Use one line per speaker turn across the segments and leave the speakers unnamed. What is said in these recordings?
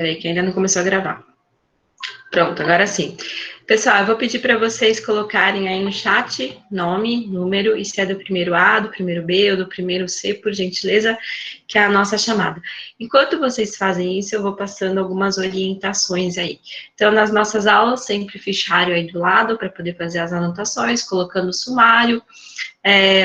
Peraí, que ainda não começou a gravar. Pronto, agora sim. Pessoal, eu vou pedir para vocês colocarem aí no chat nome, número, e se é do primeiro A, do primeiro B ou do primeiro C, por gentileza, que é a nossa chamada. Enquanto vocês fazem isso, eu vou passando algumas orientações aí. Então, nas nossas aulas, sempre fichário aí do lado para poder fazer as anotações, colocando o sumário.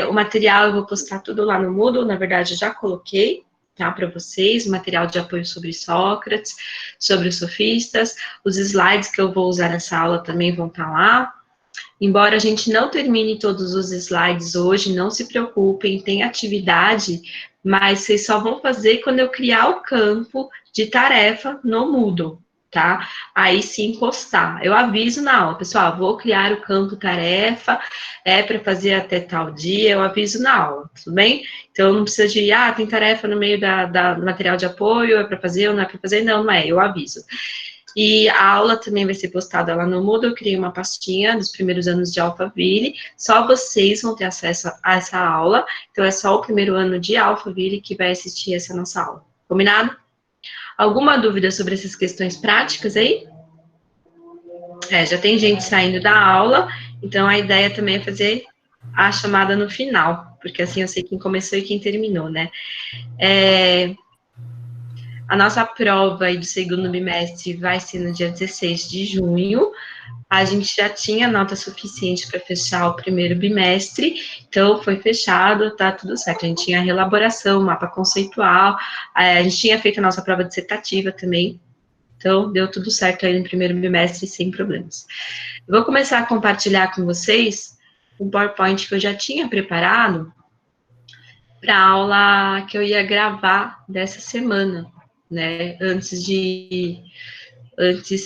O material eu vou postar tudo lá no Moodle, na verdade, eu já coloquei, tá, para vocês, o material de apoio sobre Sócrates, sobre os sofistas, os slides que eu vou usar nessa aula também vão estar lá. Embora a gente não termine todos os slides hoje, não se preocupem, tem atividade, mas vocês só vão fazer quando eu criar o campo de tarefa no Moodle, tá? Aí sim postar. Eu aviso na aula, pessoal, vou criar o campo tarefa, para fazer até tal dia, eu aviso na aula, tudo bem? Então não precisa de, tem tarefa no meio do material de apoio, é para fazer ou não é para fazer, não é, eu aviso. E a aula também vai ser postada lá no Moodle, eu criei uma pastinha dos primeiros anos de Alphaville, só vocês vão ter acesso a essa aula, então é só o primeiro ano de Alphaville que vai assistir essa nossa aula, combinado? Alguma dúvida sobre essas questões práticas aí? Já tem gente saindo da aula, então a ideia também é fazer a chamada no final, porque assim eu sei quem começou e quem terminou, né? A nossa prova aí do segundo bimestre vai ser no dia 16 de junho. A gente já tinha nota suficiente para fechar o primeiro bimestre, então foi fechado, tá tudo certo. A gente tinha a reelaboração, mapa conceitual, a gente tinha feito a nossa prova dissertativa também, então deu tudo certo aí no primeiro bimestre sem problemas. Eu vou começar a compartilhar com vocês um PowerPoint que eu já tinha preparado para a aula que eu ia gravar dessa semana, né? Antes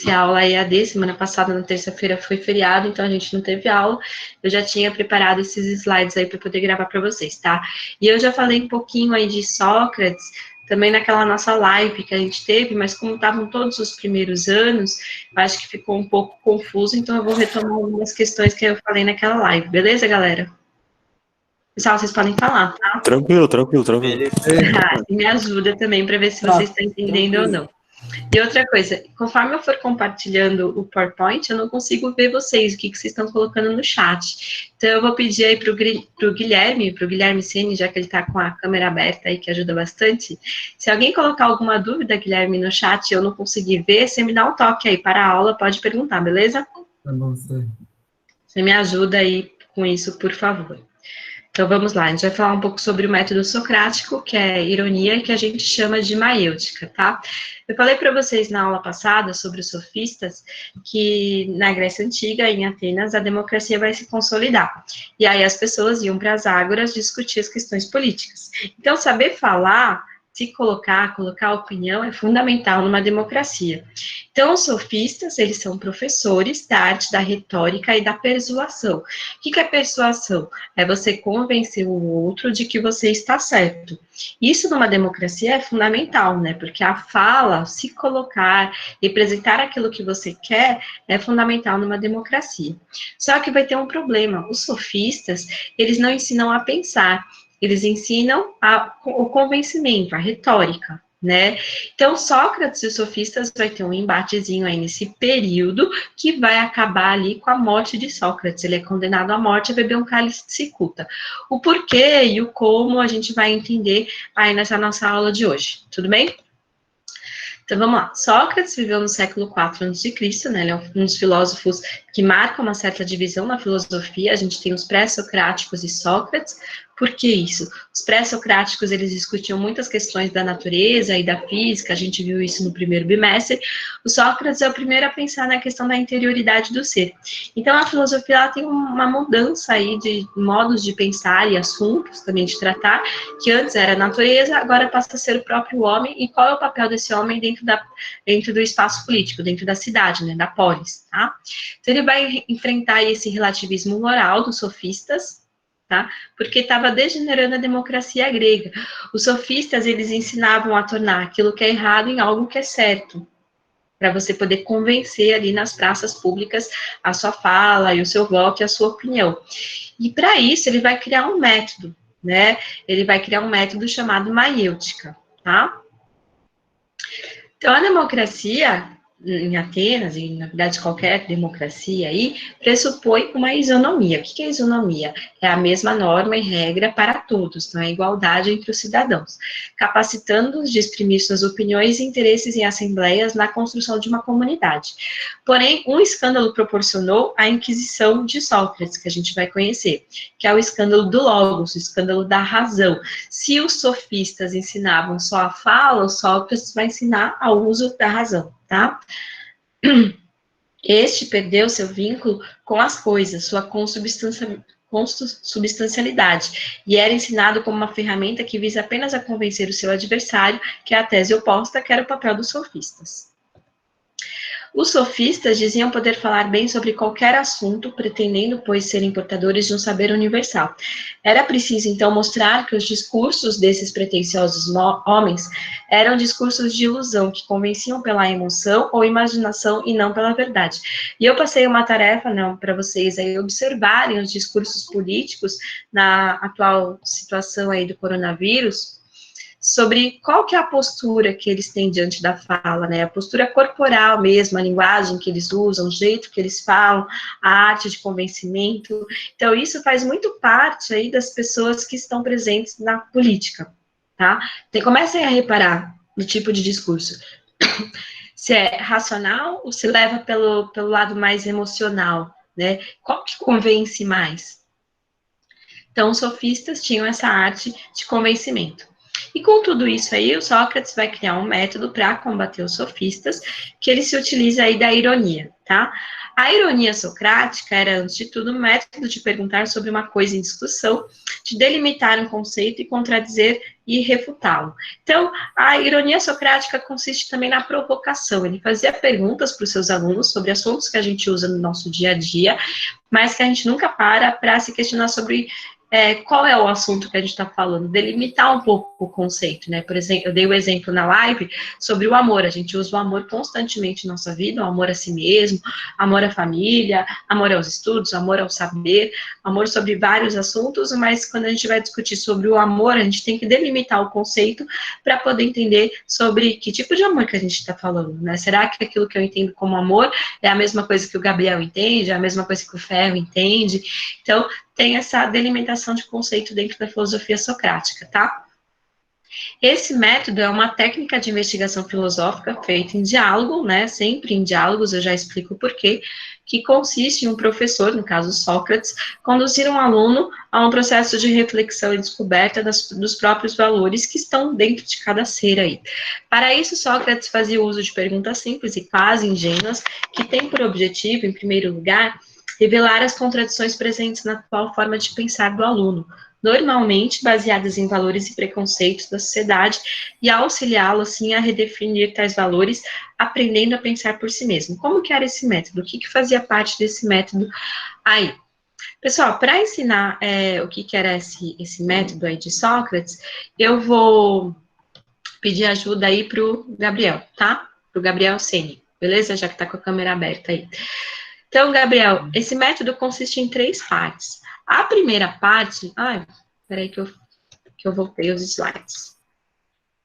a aula EAD, semana passada, na terça-feira, foi feriado, então a gente não teve aula. Eu já tinha preparado esses slides aí para poder gravar para vocês, tá? E eu já falei um pouquinho aí de Sócrates, também naquela nossa live que a gente teve, mas como estavam todos os primeiros anos, eu acho que ficou um pouco confuso, então eu vou retomar algumas questões que eu falei naquela live, beleza, galera? Pessoal, vocês podem falar, tá?
Tranquilo.
Me ajuda também para ver se vocês estão entendendo ou não. E outra coisa, conforme eu for compartilhando o PowerPoint, eu não consigo ver vocês, o que vocês estão colocando no chat. Então, eu vou pedir aí para o Guilherme Ceni, já que ele está com a câmera aberta aí, que ajuda bastante. Se alguém colocar alguma dúvida, Guilherme, no chat e eu não conseguir ver, você me dá um toque aí para a aula, pode perguntar, beleza?
Tá bom, sim.
Você me ajuda aí com isso, por favor. Então, vamos lá, a gente vai falar um pouco sobre o método socrático, que é ironia, que a gente chama de maêutica, tá? Eu falei para vocês na aula passada sobre os sofistas, que na Grécia Antiga, em Atenas, a democracia vai se consolidar. E aí as pessoas iam para as ágoras discutir as questões políticas. Então, saber falar, se colocar opinião é fundamental numa democracia. Então, os sofistas, eles são professores da arte da retórica e da persuasão. O que é persuasão? É você convencer o outro de que você está certo. Isso numa democracia é fundamental, né? Porque a fala, se colocar, representar aquilo que você quer, é fundamental numa democracia. Só que vai ter um problema. Os sofistas, eles não ensinam a pensar, eles ensinam o convencimento, a retórica, né? Então, Sócrates e os sofistas vai ter um embatezinho aí nesse período que vai acabar ali com a morte de Sócrates. Ele é condenado à morte a beber um cálice de cicuta. O porquê e o como a gente vai entender aí nessa nossa aula de hoje, tudo bem? Então, vamos lá. Sócrates viveu no século IV a.C., né? Ele é um dos filósofos que marca uma certa divisão na filosofia. A gente tem os pré-socráticos e Sócrates. Por que isso? Os pré-socráticos, eles discutiam muitas questões da natureza e da física, a gente viu isso no primeiro bimestre. O Sócrates é o primeiro a pensar na questão da interioridade do ser. Então, a filosofia, ela tem uma mudança aí de modos de pensar e assuntos também de tratar, que antes era a natureza, agora passa a ser o próprio homem, e qual é o papel desse homem dentro do espaço político, dentro da cidade, né, da polis, tá? Então, ele vai enfrentar esse relativismo moral dos sofistas, tá? Porque estava degenerando a democracia grega. Os sofistas, eles ensinavam a tornar aquilo que é errado em algo que é certo, para você poder convencer ali nas praças públicas a sua fala e o seu voto e a sua opinião. E para isso, ele vai criar um método, né? Ele vai criar um método chamado maêutica, tá? Então, a democracia em Atenas, e na verdade qualquer democracia aí, pressupõe uma isonomia. O que é isonomia? É a mesma norma e regra para todos, não é igualdade entre os cidadãos, capacitando-os de exprimir suas opiniões e interesses em assembleias na construção de uma comunidade. Porém, um escândalo proporcionou a Inquisição de Sócrates, que a gente vai conhecer, que é o escândalo do Logos, o escândalo da razão. Se os sofistas ensinavam só a fala, o Sócrates vai ensinar ao uso da razão, tá? Este perdeu seu vínculo com as coisas, sua consubstancialidade, e era ensinado como uma ferramenta que visa apenas a convencer o seu adversário, que é a tese oposta, que era o papel dos sofistas. Os sofistas diziam poder falar bem sobre qualquer assunto, pretendendo, pois, serem portadores de um saber universal. Era preciso, então, mostrar que os discursos desses pretensiosos homens eram discursos de ilusão, que convenciam pela emoção ou imaginação e não pela verdade. E eu passei uma tarefa, para vocês aí observarem os discursos políticos na atual situação aí do coronavírus, sobre qual que é a postura que eles têm diante da fala, né? A postura corporal mesmo, a linguagem que eles usam, o jeito que eles falam, a arte de convencimento. Então, isso faz muito parte aí das pessoas que estão presentes na política, tá? Então, comecem a reparar no tipo de discurso. Se é racional ou se leva pelo lado mais emocional, né? Qual que convence mais? Então, os sofistas tinham essa arte de convencimento. E com tudo isso aí, o Sócrates vai criar um método para combater os sofistas, que ele se utiliza aí da ironia, tá? A ironia socrática era, antes de tudo, um método de perguntar sobre uma coisa em discussão, de delimitar um conceito e contradizer e refutá-lo. Então, a ironia socrática consiste também na provocação. Ele fazia perguntas para os seus alunos sobre assuntos que a gente usa no nosso dia a dia, mas que a gente nunca para se questionar sobre qual é o assunto que a gente está falando, delimitar um pouco o conceito, né? Por exemplo, eu dei o exemplo na live sobre o amor. A gente usa o amor constantemente em nossa vida, o amor a si mesmo, amor à família, amor aos estudos, amor ao saber, amor sobre vários assuntos, mas quando a gente vai discutir sobre o amor, a gente tem que delimitar o conceito para poder entender sobre que tipo de amor que a gente está falando, né? Será que aquilo que eu entendo como amor é a mesma coisa que o Gabriel entende, é a mesma coisa que o Ferro entende? Então, tem essa delimitação de conceito dentro da filosofia socrática, tá? Esse método é uma técnica de investigação filosófica feita em diálogo, né? Sempre em diálogos, eu já explico por quê, que consiste em um professor, no caso Sócrates, conduzir um aluno a um processo de reflexão e descoberta dos próprios valores que estão dentro de cada ser aí. Para isso, Sócrates fazia uso de perguntas simples e quase ingênuas, que têm por objetivo, em primeiro lugar, revelar as contradições presentes na atual forma de pensar do aluno, normalmente baseadas em valores e preconceitos da sociedade, e auxiliá-lo, assim, a redefinir tais valores, aprendendo a pensar por si mesmo. Como que era esse método? O que fazia parte desse método aí? Pessoal, para ensinar o que era esse método aí de Sócrates, eu vou pedir ajuda aí para o Gabriel, tá? Para o Gabriel Ceni, beleza? Já que está com a câmera aberta aí. Então, Gabriel, esse método consiste em 3 partes. A primeira parte... Ai, peraí que eu voltei os slides.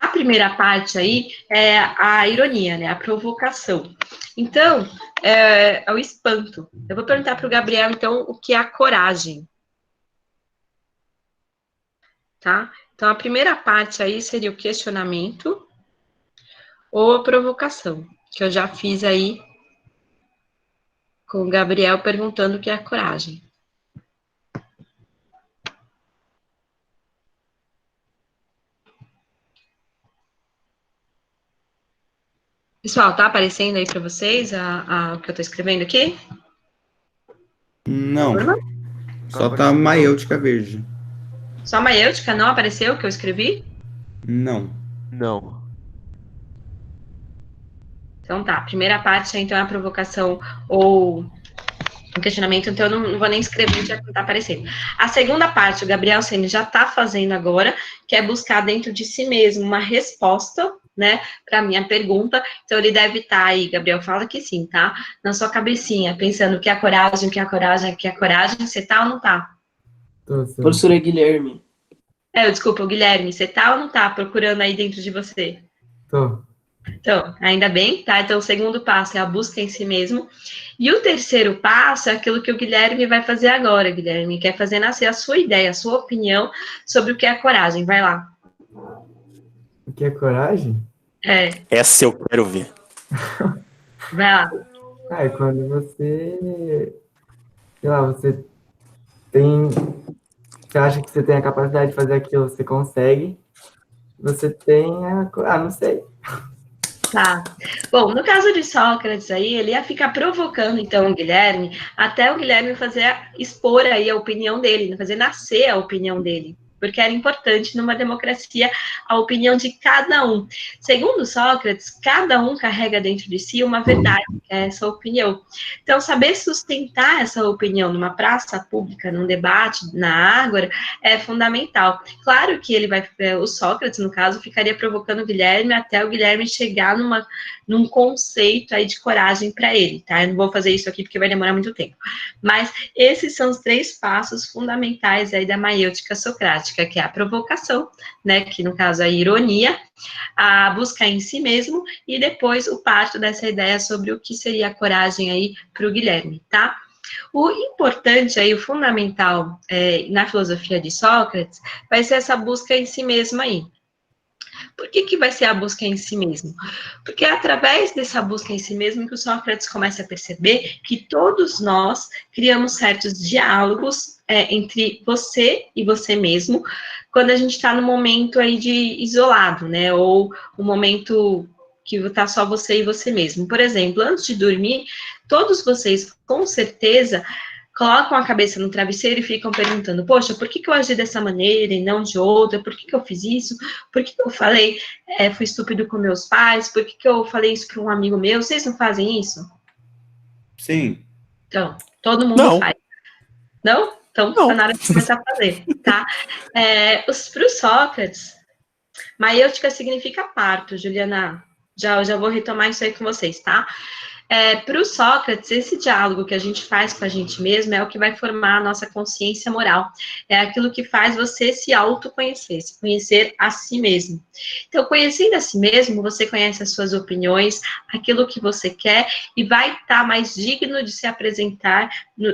A primeira parte aí é a ironia, né? A provocação. Então, é o espanto. Eu vou perguntar para o Gabriel, então, o que é a coragem. Tá? Então, a primeira parte aí seria o questionamento ou a provocação, que eu já fiz aí com o Gabriel perguntando o que é a coragem. Pessoal, tá aparecendo aí para vocês o que eu estou escrevendo aqui?
Não, só tá maiêutica verde.
Só a maiêutica não apareceu o que eu escrevi?
Não.
Não.
Então tá, a primeira parte então é a provocação ou um questionamento, então eu não vou nem escrever, já que não tá aparecendo. A segunda parte, o Gabriel Ceni já tá fazendo agora, que é buscar dentro de si mesmo uma resposta, né, para minha pergunta. Então ele deve estar aí, Gabriel, fala que sim, tá? Na sua cabecinha, pensando o que é coragem, o que é coragem, o que é coragem, você tá ou não tá?
Professora Guilherme.
Desculpa, o Guilherme, você tá ou não tá procurando aí dentro de você?
Tô.
Então, ainda bem, tá? Então, o segundo passo é a busca em si mesmo. E o terceiro passo é aquilo que o Guilherme vai fazer agora, Guilherme, quer fazer nascer a sua ideia, a sua opinião sobre o que é coragem. Vai lá.
O que é coragem?
Essa eu quero ver.
Vai lá.
É quando você, sei lá, tem, você acha que você tem a capacidade de fazer aquilo, você consegue, você tem não sei.
Tá. Bom, no caso de Sócrates aí, ele ia ficar provocando, então, o Guilherme, até o Guilherme expor aí a opinião dele, fazer nascer a opinião dele, porque era importante numa democracia a opinião de cada um. Segundo Sócrates, cada um carrega dentro de si uma verdade, que é essa opinião. Então, saber sustentar essa opinião numa praça pública, num debate, na ágora, é fundamental. Claro que o Sócrates, no caso, ficaria provocando o Guilherme até o Guilherme chegar num conceito aí de coragem para ele, tá? Eu não vou fazer isso aqui porque vai demorar muito tempo. Mas esses são os 3 passos fundamentais aí da maiêutica socrática, que é a provocação, né? Que no caso é a ironia, a busca em si mesmo e depois o parto dessa ideia sobre o que seria a coragem aí para o Guilherme, tá? O importante aí, o fundamental na filosofia de Sócrates, vai ser essa busca em si mesmo aí. Por que vai ser a busca em si mesmo? Porque é através dessa busca em si mesmo que o Sócrates começa a perceber que todos nós criamos certos diálogos entre você e você mesmo, quando a gente está no momento aí de isolado, né? Ou um momento que está só você e você mesmo. Por exemplo, antes de dormir, todos vocês, com certeza, colocam a cabeça no travesseiro e ficam perguntando, poxa, por que eu agi dessa maneira e não de outra? Por que eu fiz isso? Por que eu falei, fui estúpido com meus pais? Por que eu falei isso para um amigo meu? Vocês não fazem isso?
Sim.
Então, todo mundo
Não.
faz. Não? Então,
Não.
tá na hora de começar a fazer, tá? Para o Sócrates, maiêutica significa parto, Juliana. Já vou retomar isso aí com vocês, tá? Para o Sócrates, esse diálogo que a gente faz com a gente mesmo é o que vai formar a nossa consciência moral. É aquilo que faz você se autoconhecer, se conhecer a si mesmo. Então, conhecendo a si mesmo, você conhece as suas opiniões, aquilo que você quer e vai estar mais digno de se apresentar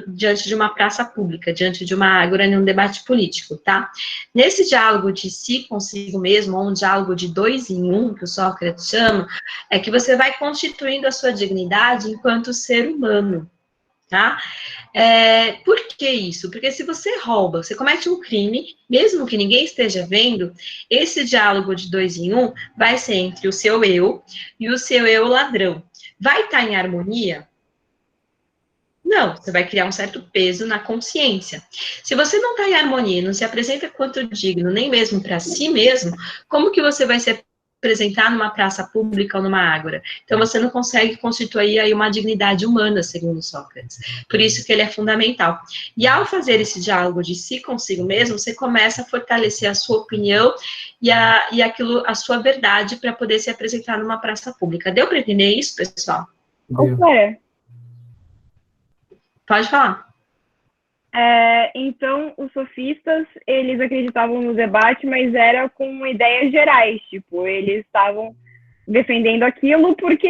diante de uma praça pública, diante de uma ágora, num debate político, tá? Nesse diálogo de si consigo mesmo, ou um diálogo de 2 em 1, que o Sócrates chama, é que você vai constituindo a sua dignidade enquanto ser humano, tá? Por que isso? Porque se você rouba, você comete um crime, mesmo que ninguém esteja vendo, esse diálogo de 2 em 1 vai ser entre o seu eu e o seu eu ladrão. Vai estar em harmonia? Não, você vai criar um certo peso na consciência. Se você não está em harmonia, não se apresenta quanto digno, nem mesmo para si mesmo, como que você vai se apresentar numa praça pública ou numa ágora? Então, você não consegue constituir aí uma dignidade humana, segundo Sócrates. Por isso que ele é fundamental. E ao fazer esse diálogo de si consigo mesmo, você começa a fortalecer a sua opinião e a sua verdade para poder se apresentar numa praça pública. Deu para entender isso, pessoal?
Opa,
Pode falar.
então, os sofistas, eles acreditavam no debate, mas era com ideias gerais, tipo, eles estavam defendendo aquilo porque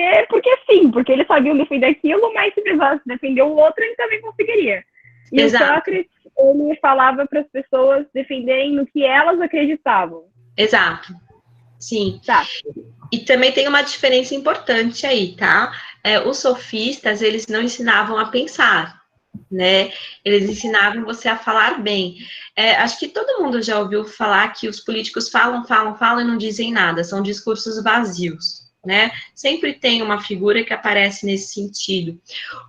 sim, porque eles sabiam defender aquilo, mas se precisasse defender o outro, ele também conseguiria. E
Exato.
o Sócrates, ele falava para as pessoas defenderem no que elas acreditavam.
Exato. Sim.
Tá.
E também tem uma diferença importante aí, tá? Os sofistas, eles não ensinavam a pensar, né? Eles ensinavam você a falar bem. Acho que todo mundo já ouviu falar que os políticos falam e não dizem nada, são discursos vazios, né? Sempre tem uma figura que aparece nesse sentido.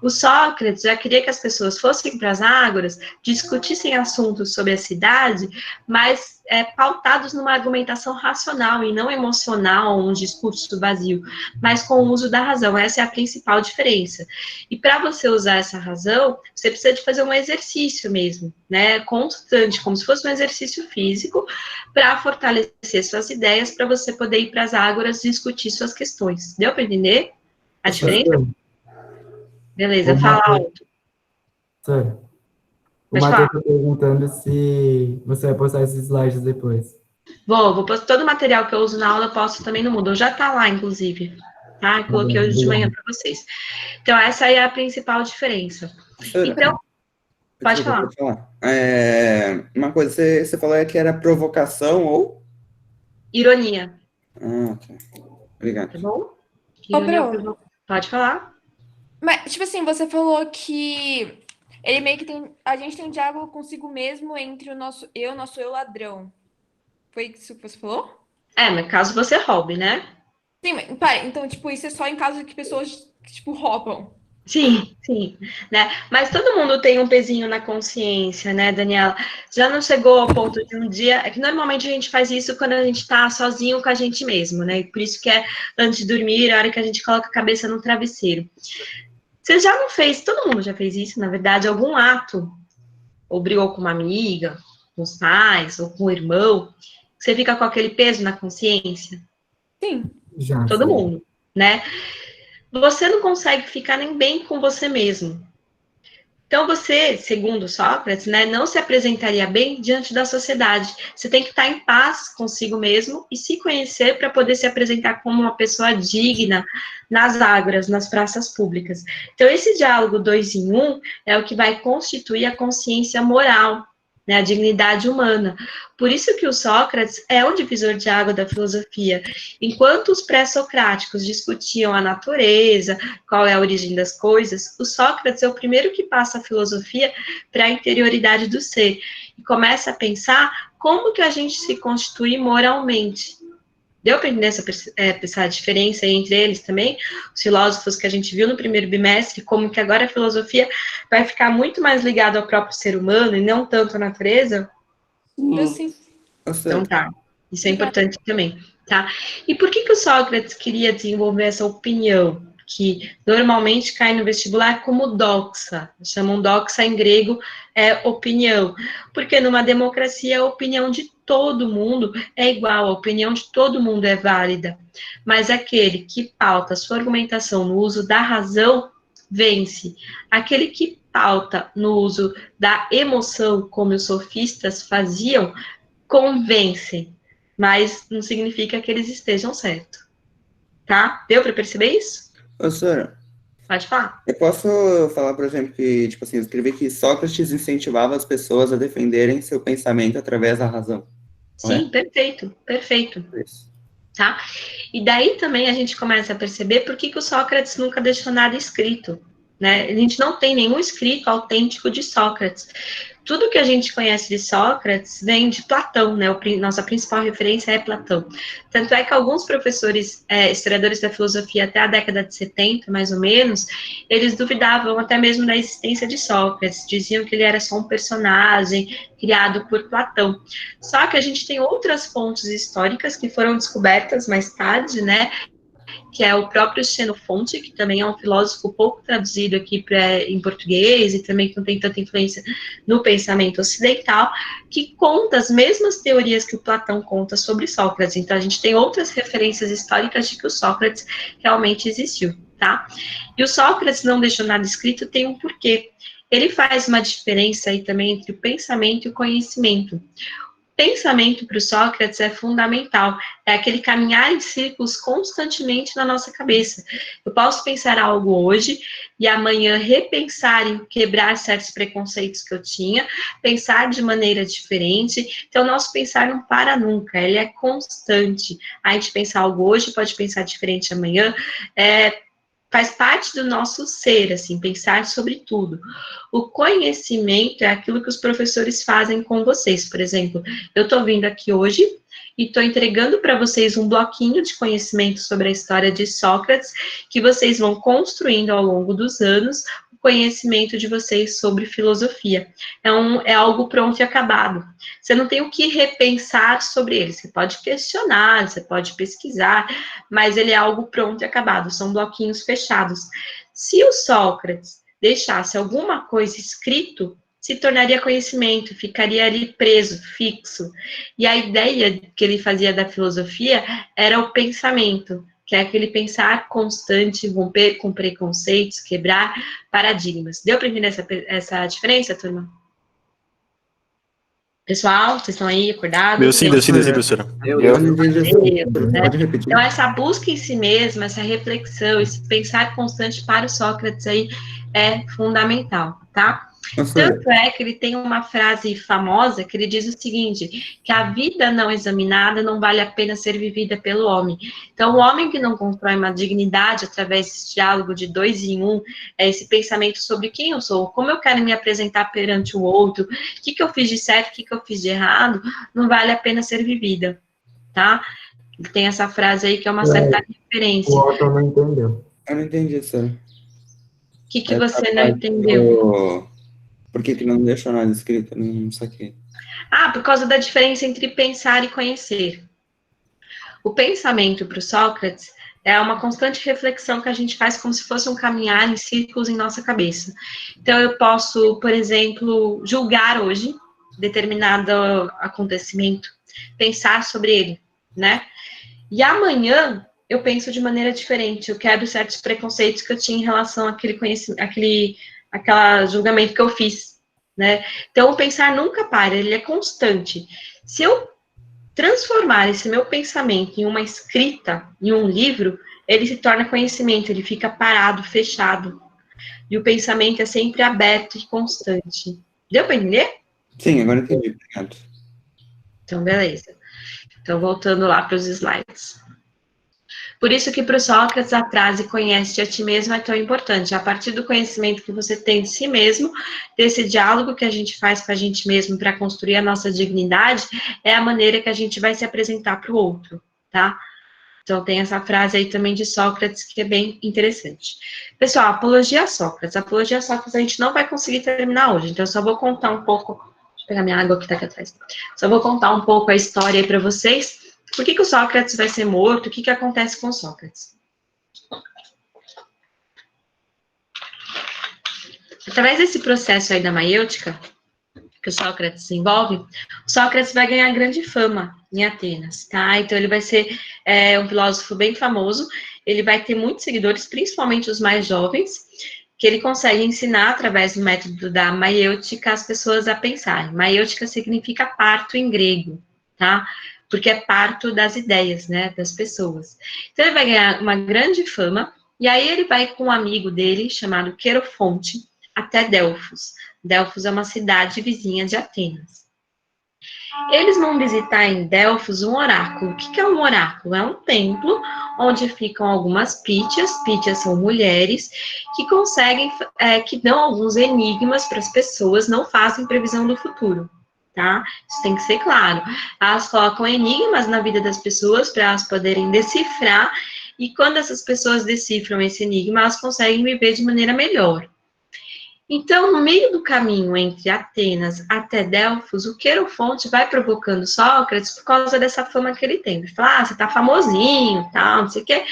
O Sócrates já queria que as pessoas fossem para as ágoras, discutissem assuntos sobre a cidade, mas pautados numa argumentação racional e não emocional, um discurso vazio, mas com o uso da razão. Essa é a principal diferença. E para você usar essa razão, você precisa de fazer um exercício mesmo, né? Constante, como se fosse um exercício físico, para fortalecer suas ideias, para você poder ir para as ágoras discutir suas questões. Deu para entender a diferença? Beleza, fala alto.
Sério. O
Pode
Matheus
falar.
está perguntando se você vai postar esses slides depois.
Vou postar todo o material que eu uso na aula, eu posto também no Moodle. Já tá lá, inclusive. Tá? Eu coloquei hoje de manhã para vocês. Então, essa aí é a principal diferença.
Professora,
Então, pode
desculpa,
falar.
pode falar. Uma coisa, você falou é que era provocação ou...
Ironia,
Ah, ok. Obrigado.
tá bom?
Ô,
Ironia,
Pro,
pode falar.
mas, tipo assim, você falou que ele meio que tem. A gente tem um diálogo consigo mesmo entre o nosso eu ladrão. Foi isso que você falou?
Mas caso você roube, né?
Sim, mas, pera, então, tipo, isso é só em caso de que pessoas, tipo, roubam.
Sim, né? Mas todo mundo tem um pezinho na consciência, né, Daniela? Já não chegou ao ponto de um dia. É que normalmente a gente faz isso quando a gente tá sozinho com a gente mesmo, né? Por isso que é antes de dormir, a hora que a gente coloca a cabeça no travesseiro. Você já não fez, todo mundo já fez isso, na verdade, algum ato, ou brigou com uma amiga, com os pais, ou com o irmão, você fica com aquele peso na consciência?
Sim.
Já
Todo
foi.
mundo, né? Você não consegue ficar nem bem com você mesmo. Então, você, segundo Sócrates, né, não se apresentaria bem diante da sociedade. Você tem que estar em paz consigo mesmo e se conhecer para poder se apresentar como uma pessoa digna nas ágoras, nas praças públicas. Então, esse diálogo 2 em 1 é o que vai constituir a consciência moral, né, a dignidade humana. Por isso que o Sócrates é o divisor de água da filosofia. Enquanto os pré-socráticos discutiam a natureza, qual é a origem das coisas, o Sócrates é o primeiro que passa a filosofia para a interioridade do ser e começa a pensar como que a gente se constitui moralmente. Deu para entender essa diferença entre eles também? Os filósofos que a gente viu no primeiro bimestre, como que agora a filosofia vai ficar muito mais ligada ao próprio ser humano e não tanto à natureza?
Eu sim.
Então
Professora,
tá, isso é
Obrigada.
importante também, tá? E por que o Sócrates queria desenvolver essa opinião, que normalmente cai no vestibular como doxa, chamam doxa em grego, é opinião, porque numa democracia a opinião de todo mundo é igual, a opinião de todo mundo é válida, mas aquele que pauta sua argumentação no uso da razão, vence. Aquele que pauta no uso da emoção, como os sofistas faziam, convencem, mas não significa que eles estejam certos, tá? Deu para perceber isso?
professora,
Pode falar.
eu posso falar, por exemplo, que, tipo assim, eu escrevi que Sócrates incentivava as pessoas a defenderem seu pensamento através da razão, não é?
Sim, perfeito,
Isso.
tá? E daí também a gente começa a perceber por que o Sócrates nunca deixou nada escrito, né? A gente não tem nenhum escrito autêntico de Sócrates. Tudo que a gente conhece de Sócrates vem de Platão, né? Nossa principal referência é Platão. Tanto é que alguns professores, historiadores da filosofia, até a década de 70, mais ou menos, eles duvidavam até mesmo da existência de Sócrates, diziam que ele era só um personagem criado por Platão. Só que a gente tem outras fontes históricas que foram descobertas mais tarde, né? Que é o próprio Xenofonte, que também é um filósofo pouco traduzido aqui em português e também que não tem tanta influência no pensamento ocidental, que conta as mesmas teorias que o Platão conta sobre Sócrates. Então, a gente tem outras referências históricas de que o Sócrates realmente existiu, tá? E o Sócrates não deixou nada escrito, tem um porquê. Ele faz uma diferença aí também entre o pensamento e o conhecimento. Pensamento para o Sócrates é fundamental, é aquele caminhar em círculos constantemente na nossa cabeça. Eu posso pensar algo hoje e amanhã repensar e quebrar certos preconceitos que eu tinha, pensar de maneira diferente. Então, nosso pensar não para nunca, ele é constante. A gente pensar algo hoje, pode pensar diferente amanhã, faz parte do nosso ser, assim, pensar sobre tudo. O conhecimento é aquilo que os professores fazem com vocês. Por exemplo, eu estou vindo aqui hoje e estou entregando para vocês um bloquinho de conhecimento sobre a história de Sócrates, que vocês vão construindo ao longo dos anos o conhecimento de vocês sobre filosofia. É algo pronto e acabado. Você não tem o que repensar sobre ele. Você pode questionar, você pode pesquisar, mas ele é algo pronto e acabado. São bloquinhos fechados. Se o Sócrates deixasse alguma coisa escrito, se tornaria conhecimento, ficaria ali preso, fixo. E a ideia que ele fazia da filosofia era o pensamento, que é aquele pensar constante, romper com preconceitos, quebrar paradigmas. Deu para entender essa diferença, turma? Pessoal, vocês estão aí acordados?
Deu sim, professora.
Eu não entendi
Né?
pode repetir.
Então, essa busca em si mesma, essa reflexão, esse pensar constante para o Sócrates aí é fundamental, tá? Tanto é que ele tem uma frase famosa que ele diz o seguinte, que a vida não examinada não vale a pena ser vivida pelo homem. Então, o homem que não constrói uma dignidade através desse diálogo de 2 em 1, esse pensamento sobre quem eu sou, como eu quero me apresentar perante o outro, o que eu fiz de certo, o que eu fiz de errado, não vale a pena ser vivida, tá? Tem essa frase aí que é uma certa referência.
O Otto não entendeu.
Eu não entendi, Sara.
O que você não entendeu?
Por que não deixou nada escrito? Não saquei.
Por causa da diferença entre pensar e conhecer. O pensamento para o Sócrates é uma constante reflexão que a gente faz como se fosse um caminhar em círculos em nossa cabeça. Então, eu posso, por exemplo, julgar hoje determinado acontecimento, pensar sobre ele, né? E amanhã eu penso de maneira diferente, eu quebro certos preconceitos que eu tinha em relação àquele conhecimento, aquela julgamento que eu fiz, né? Então, o pensar nunca para, ele é constante. Se eu transformar esse meu pensamento em uma escrita, em um livro, ele se torna conhecimento, ele fica parado, fechado. E o pensamento é sempre aberto e constante. Deu para entender?
Sim, agora entendi, obrigado.
Então, beleza. Então, voltando lá para os slides. Por isso que para o Sócrates a frase conhece-te a ti mesmo é tão importante. A partir do conhecimento que você tem de si mesmo, desse diálogo que a gente faz com a gente mesmo para construir a nossa dignidade, é a maneira que a gente vai se apresentar para o outro, tá? Então tem essa frase aí também de Sócrates que é bem interessante. Pessoal, apologia a Sócrates. Apologia a Sócrates a gente não vai conseguir terminar hoje, então eu só vou contar um pouco. Deixa eu pegar minha água que tá aqui atrás. Só vou contar um pouco a história aí para vocês. Por que o Sócrates vai ser morto? O que acontece com o Sócrates? Através desse processo aí da maiêutica, que o Sócrates desenvolve, o Sócrates vai ganhar grande fama em Atenas, tá? Então, ele vai ser um filósofo bem famoso, ele vai ter muitos seguidores, principalmente os mais jovens, que ele consegue ensinar, através do método da maiêutica, as pessoas a pensarem. Maiêutica significa parto em grego, tá? Porque é parto das ideias, né, das pessoas. Então, ele vai ganhar uma grande fama, e aí ele vai com um amigo dele, chamado Querofonte, até Delfos. Delfos é uma cidade vizinha de Atenas. Eles vão visitar em Delfos um oráculo. O que é um oráculo? É um templo onde ficam algumas pítias. Pítias são mulheres que conseguem, que dão alguns enigmas para as pessoas, não fazem previsão do futuro. Tá? Isso tem que ser claro. Elas colocam enigmas na vida das pessoas para elas poderem decifrar, e quando essas pessoas decifram esse enigma, elas conseguem viver de maneira melhor. Então, no meio do caminho entre Atenas até Delfos, o Querofonte vai provocando Sócrates por causa dessa fama que ele tem. Ele fala, você tá famosinho, tal, não sei o quê.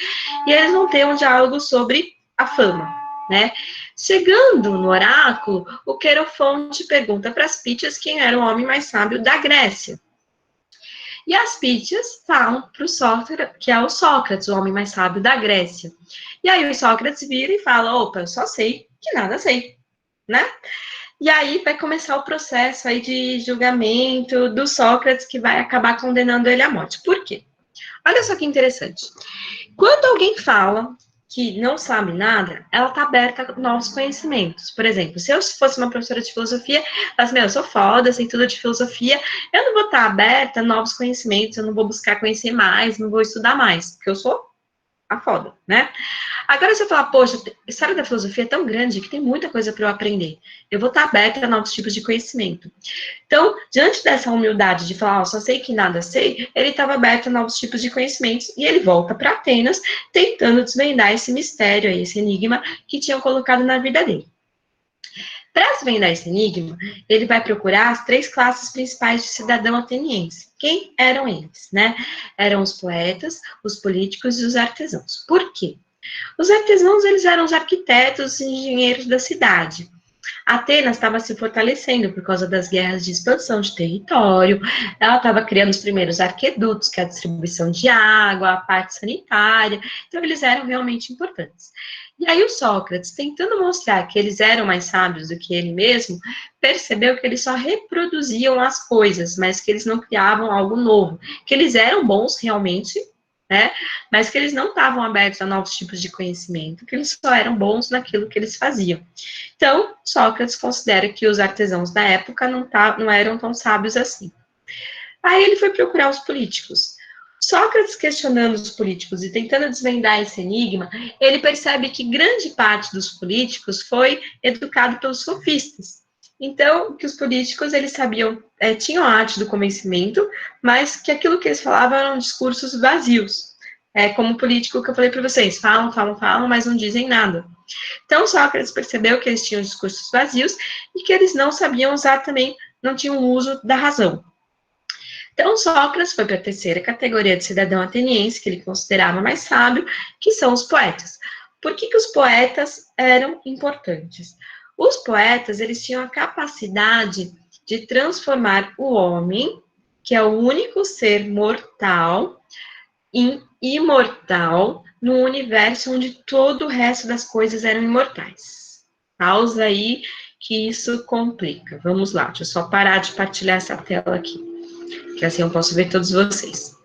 E eles vão ter um diálogo sobre a fama, né? Chegando no oráculo, o Querofonte pergunta para as pítias quem era o homem mais sábio da Grécia. E as pítias falam para o Sócrates, que é o Sócrates, o homem mais sábio da Grécia. E aí o Sócrates vira e fala, opa, eu só sei que nada sei, né? E aí vai começar o processo aí de julgamento do Sócrates, que vai acabar condenando ele à morte. Por quê? Olha só que interessante. Quando alguém fala que não sabe nada, ela está aberta a novos conhecimentos. Por exemplo, se eu fosse uma professora de filosofia, falasse, eu sou foda, sei tudo de filosofia, eu não vou estar aberta a novos conhecimentos, eu não vou buscar conhecer mais, não vou estudar mais, porque eu sou a foda, né? Agora, se eu falar, poxa, a história da filosofia é tão grande que tem muita coisa para eu aprender, eu vou estar aberta a novos tipos de conhecimento. Então, diante dessa humildade de falar, só sei que nada sei, ele estava aberto a novos tipos de conhecimentos e ele volta para Atenas tentando desvendar esse mistério aí, esse enigma que tinham colocado na vida dele. Para desvendar esse enigma, ele vai procurar as 3 classes principais de cidadão ateniense. Quem eram eles, né? Eram os poetas, os políticos e os artesãos. Por quê? Os artesãos, eles eram os arquitetos e engenheiros da cidade. Atenas estava se fortalecendo por causa das guerras de expansão de território, ela estava criando os primeiros aquedutos, que é a distribuição de água, a parte sanitária, então eles eram realmente importantes. E aí o Sócrates, tentando mostrar que eles eram mais sábios do que ele mesmo, percebeu que eles só reproduziam as coisas, mas que eles não criavam algo novo, que eles eram bons realmente, né? Mas que eles não estavam abertos a novos tipos de conhecimento, que eles só eram bons naquilo que eles faziam. Então, Sócrates considera que os artesãos da época não eram tão sábios assim. Aí ele foi procurar os políticos. Sócrates, questionando os políticos e tentando desvendar esse enigma, ele percebe que grande parte dos políticos foi educado pelos sofistas. Então, que os políticos, eles sabiam, tinham a arte do convencimento, mas que aquilo que eles falavam eram discursos vazios. Como o político que eu falei para vocês, falam, mas não dizem nada. Então, Sócrates percebeu que eles tinham discursos vazios e que eles não sabiam usar também, não tinham uso da razão. Então, Sócrates foi para a terceira categoria de cidadão ateniense, que ele considerava mais sábio, que são os poetas. Por que os poetas eram importantes? Os poetas, eles tinham a capacidade de transformar o homem, que é o único ser mortal, em imortal, num universo onde todo o resto das coisas eram imortais. Pausa aí, que isso complica. Vamos lá, deixa eu só parar de partilhar essa tela aqui, que assim eu posso ver todos vocês.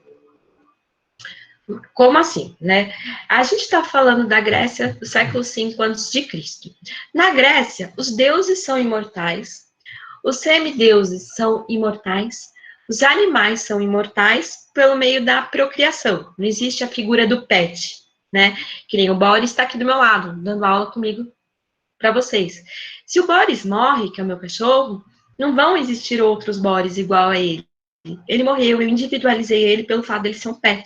Como assim, né? A gente está falando da Grécia do século V a.C. Na Grécia, os deuses são imortais, os semideuses são imortais, os animais são imortais pelo meio da procriação. Não existe a figura do pet, né? Que nem o Boris está aqui do meu lado, dando aula comigo para vocês. Se o Boris morre, que é o meu cachorro, não vão existir outros Boris igual a ele. Ele morreu, eu individualizei ele pelo fato dele ser um pet.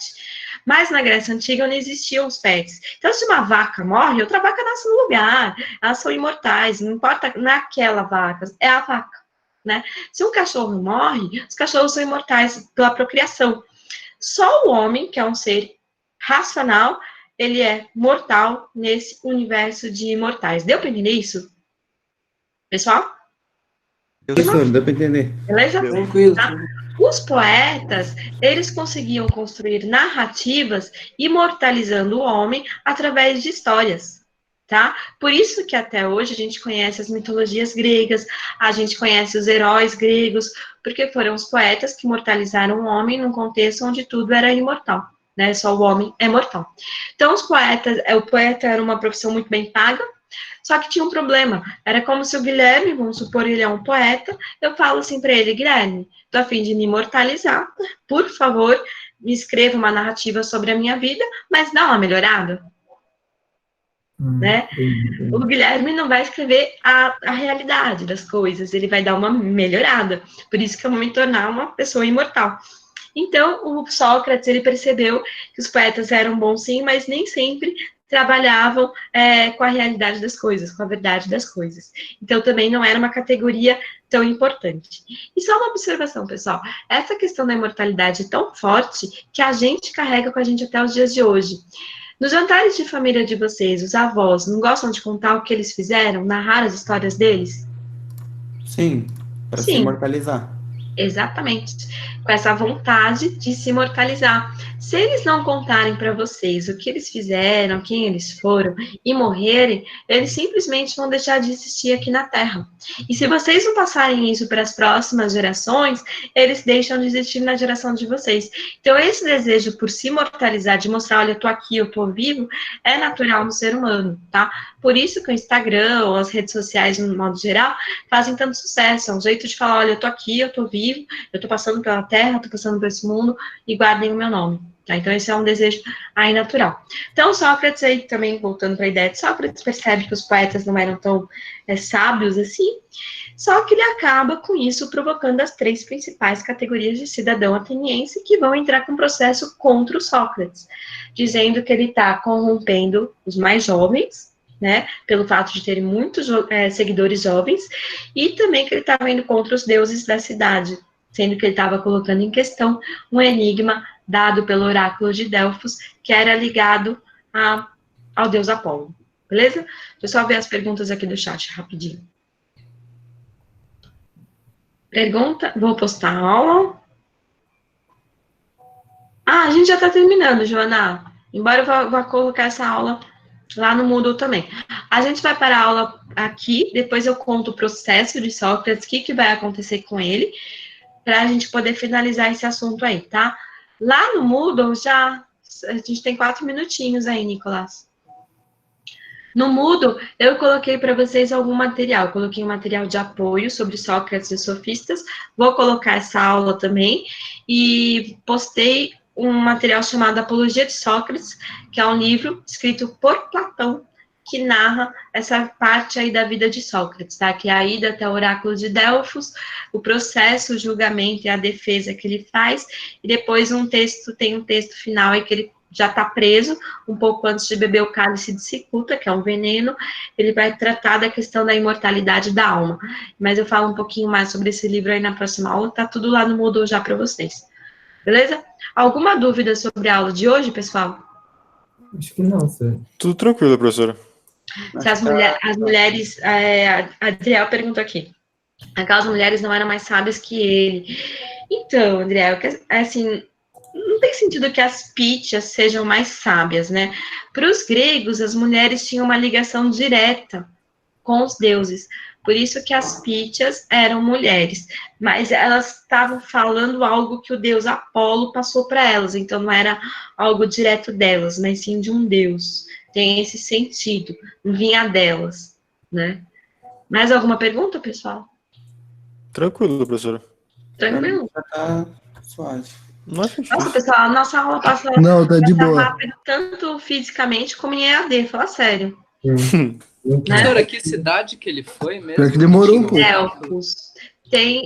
Mas na Grécia Antiga não existiam os pets. Então, se uma vaca morre, outra vaca nasce no lugar. Elas são imortais, não importa naquela vaca, é a vaca, né? Se um cachorro morre, os cachorros são imortais pela procriação. Só o homem, que é um ser racional, ele é mortal nesse universo de imortais. Deu para entender isso? Pessoal?
Deu para entender.
Beleza?
Tranquilo.
Tá? Os poetas, eles conseguiam construir narrativas imortalizando o homem através de histórias, tá? Por isso que até hoje a gente conhece as mitologias gregas, a gente conhece os heróis gregos, porque foram os poetas que imortalizaram o homem num contexto onde tudo era imortal, né? Só o homem é mortal. Então, os poetas, o poeta era uma profissão muito bem paga, só que tinha um problema. Era como se o Guilherme, vamos supor, ele é um poeta, eu falo assim para ele, Guilherme, tô a fim de me imortalizar, por favor, me escreva uma narrativa sobre a minha vida, mas dá uma melhorada, né? O Guilherme não vai escrever a realidade das coisas, ele vai dar uma melhorada, por isso que eu vou me tornar uma pessoa imortal. Então, o Sócrates, ele percebeu que os poetas eram bons sim, mas nem sempre trabalhavam com a realidade das coisas, com a verdade das coisas. Então, também não era uma categoria tão importante. E só uma observação, pessoal. Essa questão da imortalidade é tão forte que a gente carrega com a gente até os dias de hoje. Nos jantares de família de vocês, os avós não gostam de contar o que eles fizeram, narrar as histórias deles?
Sim, para se imortalizar.
Exatamente, com essa vontade de se imortalizar. Se eles não contarem para vocês o que eles fizeram, quem eles foram e morrerem, eles simplesmente vão deixar de existir aqui na Terra. E se vocês não passarem isso para as próximas gerações, eles deixam de existir na geração de vocês. Então, esse desejo por se imortalizar, de mostrar, olha, eu tô aqui, eu tô vivo, é natural no ser humano, tá? Por isso que o Instagram ou as redes sociais, no modo geral, fazem tanto sucesso. É um jeito de falar, olha, eu tô aqui, eu tô vivo, eu tô passando pela Terra, tô passando por esse mundo, e guardem o meu nome. Tá? Então, esse é um desejo aí natural. Então, Sócrates, aí também voltando para a ideia de Sócrates, percebe que os poetas não eram tão sábios assim, só que ele acaba com isso provocando as três principais categorias de cidadão ateniense que vão entrar com processo contra o Sócrates, dizendo que ele está corrompendo os mais jovens, né, pelo fato de terem muitos seguidores jovens, e também que ele estava indo contra os deuses da cidade, sendo que ele estava colocando em questão um enigma dado pelo oráculo de Delfos, que era ligado ao deus Apolo. Beleza? Deixa eu só ver as perguntas aqui do chat, rapidinho. Pergunta, vou postar a aula. A gente já está terminando, Joana. Embora eu vá colocar essa aula lá no Moodle também. A gente vai parar a aula aqui, depois eu conto o processo de Sócrates, o que vai acontecer com ele, para a gente poder finalizar esse assunto aí, tá? Lá no Moodle, a gente tem 4 minutinhos aí, Nicolás. No Moodle, eu coloquei para vocês algum material. Coloquei um material de apoio sobre Sócrates e os sofistas. Vou colocar essa aula também. E postei um material chamado Apologia de Sócrates, que é um livro escrito por Platão, que narra essa parte aí da vida de Sócrates, tá? Que é a ida até o oráculo de Delfos, o processo, o julgamento e a defesa que ele faz, e depois tem um texto final aí que ele já está preso, um pouco antes de beber o cálice de cicuta, que é um veneno, ele vai tratar da questão da imortalidade da alma. Mas eu falo um pouquinho mais sobre esse livro aí na próxima aula, tá tudo lá no Moodle já para vocês. Beleza? Alguma dúvida sobre a aula de hoje, pessoal?
Acho que não, senhor.
Tudo tranquilo, professora.
Se as mulheres, a Adriel perguntou aqui, aquelas mulheres não eram mais sábias que ele. Então, Adriel, assim, não tem sentido que as pítias sejam mais sábias, né? Para os gregos, as mulheres tinham uma ligação direta com os deuses. Por isso que as pítias eram mulheres, mas elas estavam falando algo que o deus Apolo passou para elas, então não era algo direto delas, mas sim de um deus. Tem esse sentido, não vinha delas, né? Mais alguma pergunta, pessoal?
Tranquilo, professora.
Tranquilo?
Já tá suave.
Não acho
Nossa,
difícil.
pessoal, a nossa aula passa rápido, tanto fisicamente como em EAD, fala sério.
Sim.
Né?
Professora, que cidade que ele foi mesmo?
Pior que demorou um pouco.
Delfos.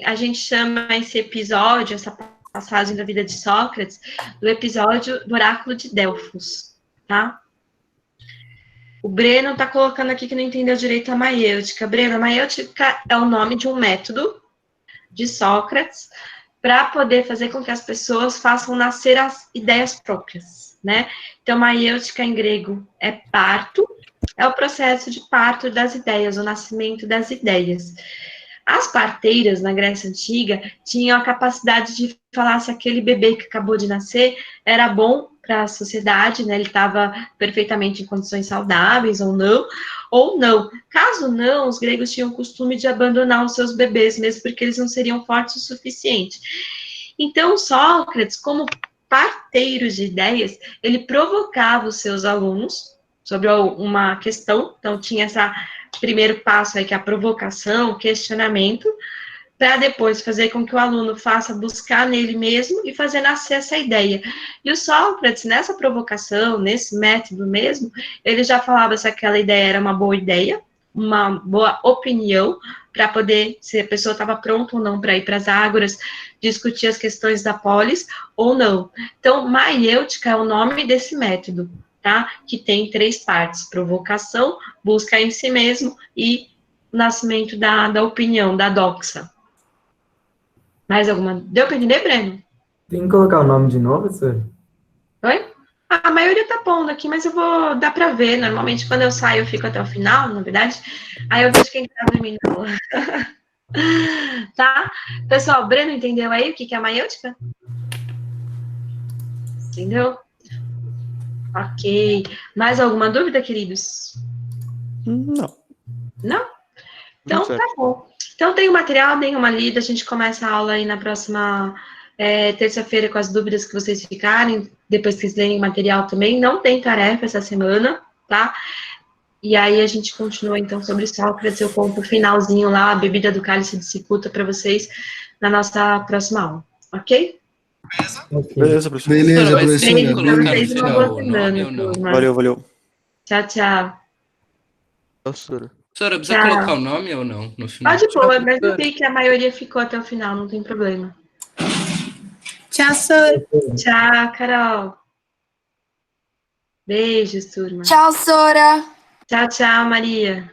A gente chama esse episódio, essa passagem da vida de Sócrates, do episódio do oráculo de Delfos, tá? O Breno tá colocando aqui que não entendeu direito a maiêutica. Breno, a maiêutica é o nome de um método de Sócrates para poder fazer com que as pessoas façam nascer as ideias próprias, né? Então, maiêutica em grego é parto, é o processo de parto das ideias, o nascimento das ideias. As parteiras, na Grécia Antiga, tinham a capacidade de falar se aquele bebê que acabou de nascer era bom para a sociedade, né? Ele estava perfeitamente em condições saudáveis ou não. Caso não, os gregos tinham o costume de abandonar os seus bebês, mesmo porque eles não seriam fortes o suficiente. Então, Sócrates, como parteiro de ideias, ele provocava os seus alunos sobre uma questão, então tinha esse primeiro passo aí, que é a provocação, o questionamento, para depois fazer com que o aluno faça buscar nele mesmo e fazer nascer essa ideia. E o Sócrates, nessa provocação, nesse método mesmo, ele já falava se aquela ideia era uma boa ideia, uma boa opinião, para poder, se a pessoa estava pronta ou não para ir para as ágoras, discutir as questões da polis ou não. Então, maiêutica é o nome desse método, tá? Que tem 3 partes: provocação, busca em si mesmo e nascimento da opinião, da doxa. Mais alguma? Deu para entender, Breno?
Tem que colocar o nome de novo, senhor?
Oi? A maioria tá pondo aqui, mas eu vou dar para ver. Normalmente, quando eu saio, eu fico até o final, na verdade. Aí eu vejo quem tá dormindo. Tá? Pessoal, Breno entendeu aí o que é a maiêutica? Entendeu? Ok. Mais alguma dúvida, queridos?
Não.
Não? Então,
Certo.
tá bom. Então, tem o material, deem uma lida, a gente começa a aula aí na próxima terça-feira com as dúvidas que vocês ficarem, depois que vocês lerem o material também. Não tem tarefa essa semana, tá? E aí a gente continua, então, sobre Sócrates. Eu conto o finalzinho lá, a bebida do cálice de cicuta, para vocês na nossa próxima aula, ok?
Beleza, professora.
Beleza,
Professora, mas tem que
professora.
colocar no
Vocês não
final
vão
o nome ou não?
turma.
Valeu.
Tchau, tchau.
Professora, precisa
Tchau.
colocar o nome ou não no final?
Pode pôr, mas eu vi que a maioria ficou até o final, não tem problema.
Tchau, Sora.
Tchau, Carol. Beijos, turma.
Tchau, Sora.
Tchau, Maria.